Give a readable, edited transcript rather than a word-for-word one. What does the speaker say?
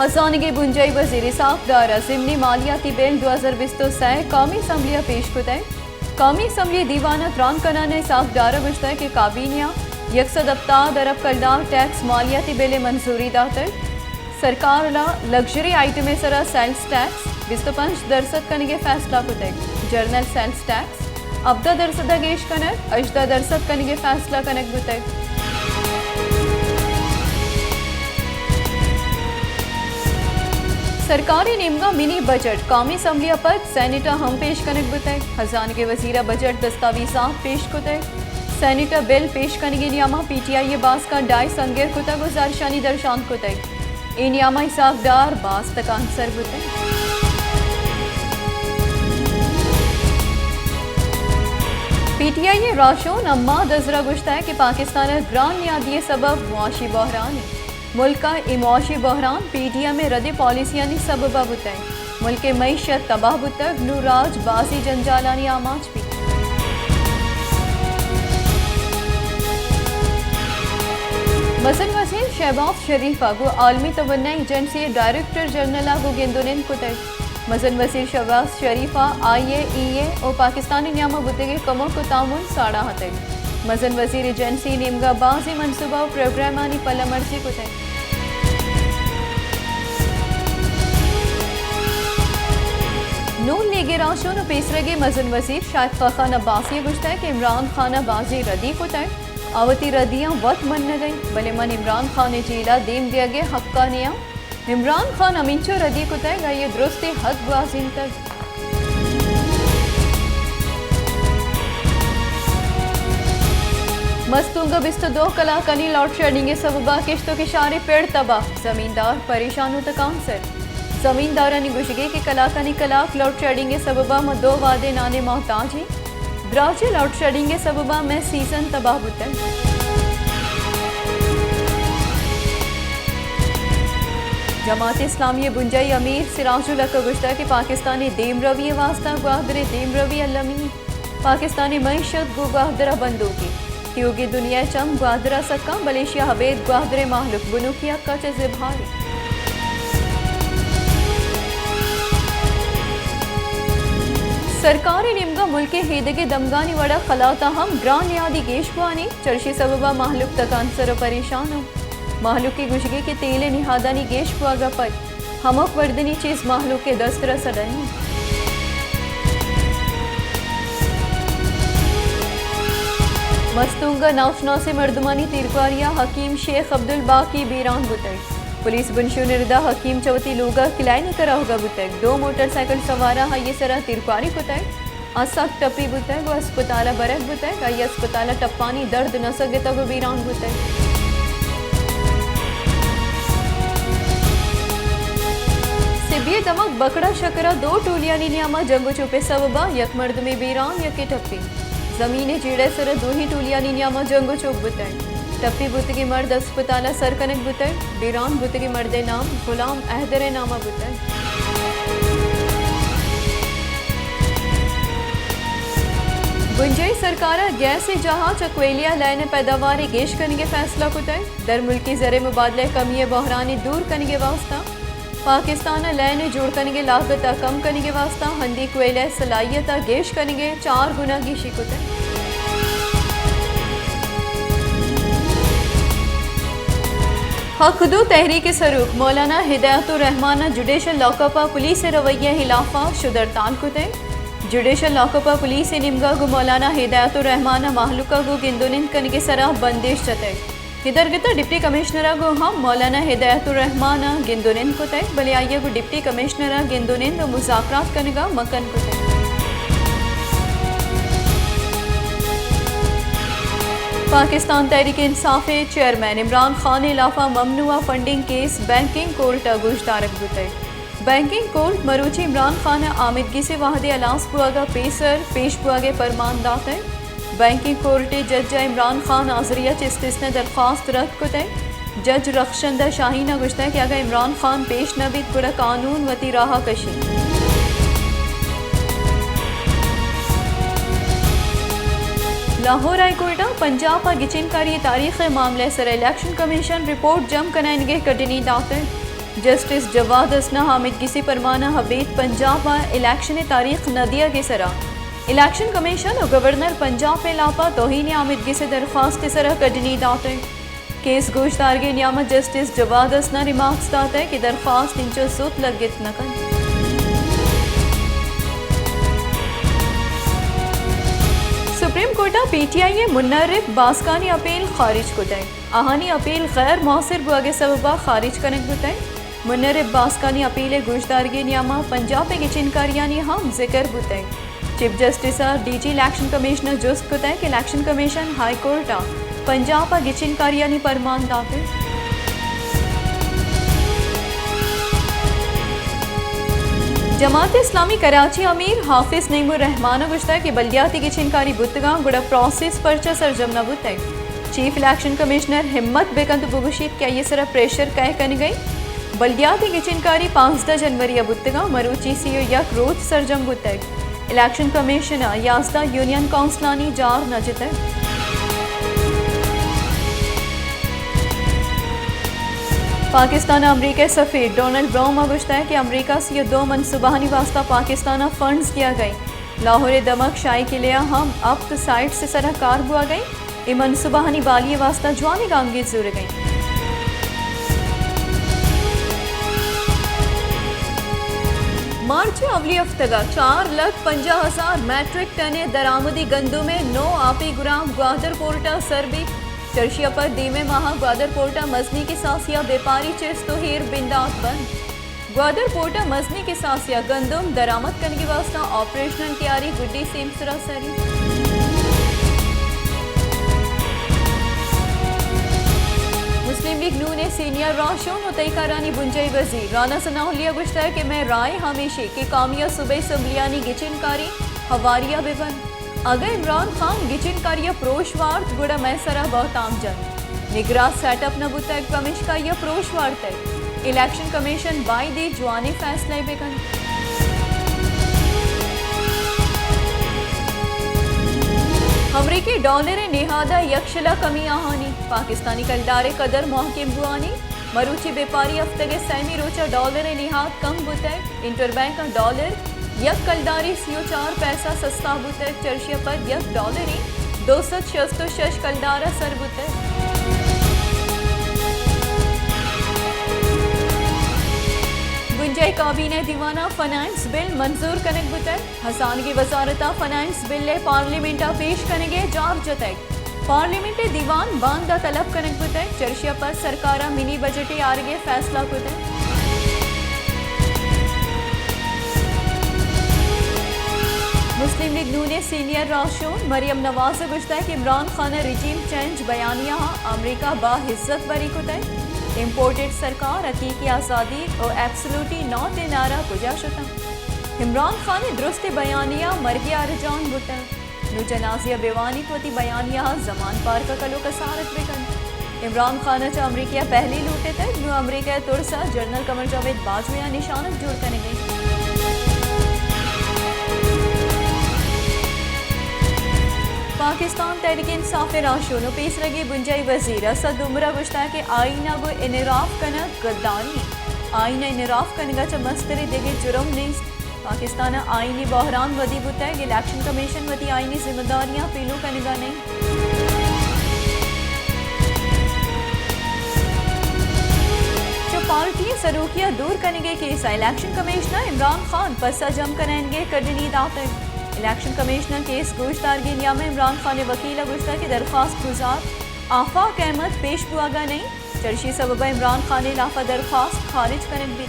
हसानगी बुंजई वजीर साफदार जिमनी मालियाती बिल 2023 कौमी असम्बलिया पेश कुतै कौमी असम्बली दीवाना त्रान कनाने साफदार बुझता के काबीनिया यकसद अब्ताद अरब करदार टैक्स मालियाती बिल मंजूरी दातर सरकार ला लग्जरी आइटमें सरा सेल्स टैक्स 25% कनिगे फैसला कुतै जर्नल सेल्स टैक्स 17% गेश कनक 18% कनिगे फैसला कनक बुतै सरकारी निमगा मिनी बजट कौमी असम्बलिया पर सेनेटर हम पेश कनक बुतै खजान के वजीरा बजट दस्तावेजात पेश कुतै सेनेटर बिल पेश कनगे नियामा PTI बास का डाई संगेर कुता गुजारशानी दर्शान कुतै ए नियामा हिसाबदार बास तक आंसर बुतै PTI राशोन अम्मा दजरा गुश्ता है कि पाकिस्तान ग्रान नियादी सबब मुआशी बहरान है मुल्क का इमाशी बहरान PTI में रद्द पॉलिसियानी सबब बुतै मुल्क के मईशत तबाह बुतक नूराज बासी जंजालानी आमाज भी मसन वसीर शहबाज शरीफा को आलमी तवन्ना एजेंसी डायरेक्टर जनरल को गेंदोनिन कुतै मसन वसीर शहबाज शरीफा IAEA और पाकिस्तानी नियामा बुते के कमो को तामुन साड़ा हते मजन वजीर एजेंसी निमगा बाजी मनसूबा और प्रोग्रामानी पलमर्जी कुतै नून लीग राशों ने पेसरगे मजन वजीर शायद खान अब्बासी गुश्ता है कि इमरान खान बाजी रदी कुतै आवती रदियाँ वत मन न गई भले मन इमरान खान जीला देम दिया गया हक्का निया इमरान खान अमींचो रदी कुतै ये दुरुस्त हक बाजिन तक मस्तूंगा 22 कला कनी लॉट शेडिंग सबबा किश्तों के शारे पेड़ तबाह जमींदार परेशान होता काउंसर जमींदारा ने गुशगे के कलाकनी कलाक लॉट शेडिंग सबबा में 2 वादे नाने मोहताज ही ब्राजे लॉट शेडिंग सबबा में सीजन तबाह बुतन जमात इस्लामी बुंजई अमीर सिराजुल हक गुश्ता के पाकिस्तानी देम रवी वास्ता गुआदरे देम रवी अलमी पाकिस्तानी मईशत गुआदरा बंदूकी क्योंकि दुनिया चम ग्वादरा सक्का मलेशिया हबेद ग्वादरे माहलुक बुनुकिया का चज़े भारी सरकारी निमगा मुल्क हेदगे दमगानी वड़ा खलाता हम ग्रान यादी गेशवानी चर्शी सबबा माहलुक तक आंसर परेशान हो माहलुक की गुशगे के तेले निहादानी गेशवागा पर हमक वर्दनी चीज माहलुक के दस्तरा सडनी मस्तूंगा नाफना से मर्दमानी तीरकारिया हकीम शेख अब्दुल बाकी बीरान बुतक पुलिस बुनशु निर्दा हकीम चौथी लोगा किलाय न करा होगा बुतक 2 मोटरसाइकिल सवारा ये सरा तीरकारी बुतक असक टप्पी बुतक व अस्पताल बरक बुतक ये अस्पताल टप्पानी दर्द न सके तक बीरान बुतक सिबिये दमक बकड़ा शकरा 2 टोलियानी नियामा जंगो चुपे सबबा यक मर्द में बीरान यके टप्पी जमीने चीड़े सर 2 ही टोलियानी नियामा जंगो चौक बुतै टप्पी बुत की मर्द अस्पताल सर कनक बुतै बीरान बुत की मर्द नाम गुलाम अहदर नामा बुतै बुंजई सरकार गैस जहाँ चकवेलिया लैन पैदावार गेश करने फैसला कुतै दर मुल्की जरे मुबादले कमी बहरानी दूर करने वास्ता पाकिस्तान लैन जोड़ करने लागत कम करने वास्ता हंदी कोयला सलाहियत गेश करने 4 गुना की शिकुत हकदू तहरीक सरूख मौलाना हिदायतुर रहमान जुडिशल लॉकअपा पुलिस रवैया हिलाफा शुदरतान कुतै जुडिशल लॉकअपा पुलिस निमगा गु मौलाना हिदायतुर रहमान माहलुका गु गिंदुनिन करने सरा बंदिश चतै इधर गिता डिप्टी कमिश्नर को हम मौलाना हिदायतुर रहमान गिंदुनिन को तय भले आइए को डिप्टी कमिश्नर गिंदुनिन तो मुज़ाकरात करने का मकन को तय पाकिस्तान तहरीक इंसाफ चेयरमैन इमरान खान इलाफा ममनुआ फंडिंग केस बैंकिंग कोर्ट गुश्तारक बुतै बैंकिंग कोर्ट मरूची इमरान खान आमिदगी से वाहदे अलास बुआगा पेसर पेश बुआगे फरमान दाता बैंकिंग कोर्ट जज इमरान खान आजरिया चिस्तिस ने दरख्वास्त रद्द को तय जज रखशंदा शाहीना गुश्ता कि अगर इमरान खान पेश न भी गुड़ा कानून वती राह कशी लाहौर हाईकोर्ट पंजाब गिचिन कारी तारीख मामले सर इलेक्शन कमीशन रिपोर्ट जम कनाइनगे कटनी दातर जस्टिस जवाद असना हामिद किसी परमाना हबीब पंजाब इलेक्शन तारीख नदिया के सरा इलेक्शन कमीशन और गवर्नर पंजाब पे लापा तोहीन आमिदगी से दरख्वास्त सरा कटनी दाते केस गोश्तार के नियामत जस्टिस जवाद असना रिमार्क्स दाता है कि दरख्वास्त इंचो सुत लगित नकन। सुप्रीम कोर्टा पीटीआई मुन्नरिफ बास्कानी अपील खारिज कुतई आहानी अपील गैर मौसर बुआगे सबबा खारिज कनक बुतई मुन्नरिफ बास्कानी अपील गोश्तारगी नियामा पंजाब के चिनकारियानी हम जिक्र बुतई chief justice DG election commissioner जुस्त कुतई कि इलेक्शन कमीशन हाई कोर्टा पंजाब गिचिन कारियानी परमान दाते जमात इस्लामी कराची अमीर हाफिज नईमुर रहमान गुश्ता कि बल्दियाती गिचिनकारी बुतगा गुड़ा प्रोसेस परचा सरजम न बुतै चीफ इलेक्शन कमिश्नर हिम्मत बेकंत बुगुशीत क्या ये सरा प्रेशर कह कन गई बल्दियाती गिचिनकारी 5 जनवरी बुतगा मरूची सीओ यक रोज सरजम बुतै इलेक्शन कमीशन यास्दा यूनियन काउंसलानी जार न जितै। पाकिस्तान अमरीका सफ़ीर डोनाल्ड ब्राउन गुश्ता है कि अमरीका से ये 2 मनसूबानी वास्ता पाकिस्तान फंड्स किया गई लाहौर दमक शाही के लिए हम अब तो साइट से सरह कार बुआ गई ये मनसूबानी बाली वास्ता जवानी गांगी जुड़ गई। मार्च अवली हफ्तगा 4,50,000 मैट्रिक टन दरामदी गंदू में 9 आपी गुराम ग्वादर पोर्टा सरबी चर्शिया पर दीमे माह ग्वादर पोर्टा मजनी की सासिया व्यापारी चिस्तो हीर बिंदात बंद ग्वादर पोर्टा मजनी की सासिया गंदम दरामद करने की वास्ता ऑपरेशनल तैयारी गुड्डी सीमसरा सरी। मुस्लिम लीग नू ने सीनियर राशों तयकारानी बुंजई वजीर राना सनाउलिया गुश्ता है कि मैं राय हमेशा कि कामिया सुबह सबलियानी गिचिनकारी हवारिया बेबन अगर इमरान खान गिचिनकारिया प्रोशवार्थ गुड़ा मैसरा बहुताम जंग निगरा सेटअप न बुता कमिश का यह प्रोशवार्थ है इलेक्शन कमीशन बाई दी जवानी फैसला बेकन। अमरीकी डॉलर निहादा यक्षला कमी आहानी पाकिस्तानी कलदारे कदर महकिम बुआनी मरूची व्यापारी हफ्ते के सैमी रोचा डॉलर निहाद कम बुते इंटरबैंक का डॉलर यक कलदारी सीओ 4 पैसा सस्ता बुते चर्शिया पर यक डॉलरी 266 कलदारा सर बुते। गुंजाई काबीने दीवाना फाइनेंस बिल मंजूर कनक बुते हसान की वजारता फाइनेंस बिल पार्लियामेंटा पेश करेंगे जार जतक पार्लियामेंट दीवान बांदा तलब कनक बुते चर्शिया पर सरकारा मिनी बजट आरगे फैसला बुते। मुस्लिम लीग नू ने सीनियर राशों मरियम नवाज गुश्ता है कि इमरान खान रिजीम चेंज बयानिया अमरीका बाहिज्जत बरी कुतै इम्पोर्टेड सरकार हकीकी आज़ादी और एब्सोल्यूटली नॉट ए नारा पुजा शुता इमरान खान दुरुस्त बयानिया मरगी आरजान बुटा नु जनाजिया बेवानी कोती बयानिया जमान पार का कलो कसारत बेकन इमरान खान चा अमरीकिया पहली लूटे थे नु अमरीका तुरसा जनरल कमर जावेद बाजवा निशानत जोड़ करने गई। पाकिस्तान तहरीक इंसाफ राशों पेश लगी बुंजाई वजीर असद उमरा गुश्ता के आईना गो इनराफ कना गद्दारी आईना इनराफ कनगा च मस्तरे देगे जुर्म नहीं पाकिस्तान आईनी बहरान वदी बुता है इलेक्शन कमीशन वती आईनी जिम्मेदारियां पीलू कनगा नहीं। जो पार्टी सरूकिया दूर करेंगे case election commissioner Imran Khan पसा जम करेंगे कड़नी दाते इलेक्शन कमिश्नर केस गोश्तारगी नियाम इमरान खान ने वकील गुश्ता की दरख्वास्त गुजार आफाक अहमद पेश बुआगा नहीं चर्शी सबब इमरान खान ने लाफा दरख्वास्त खारिज करें भी।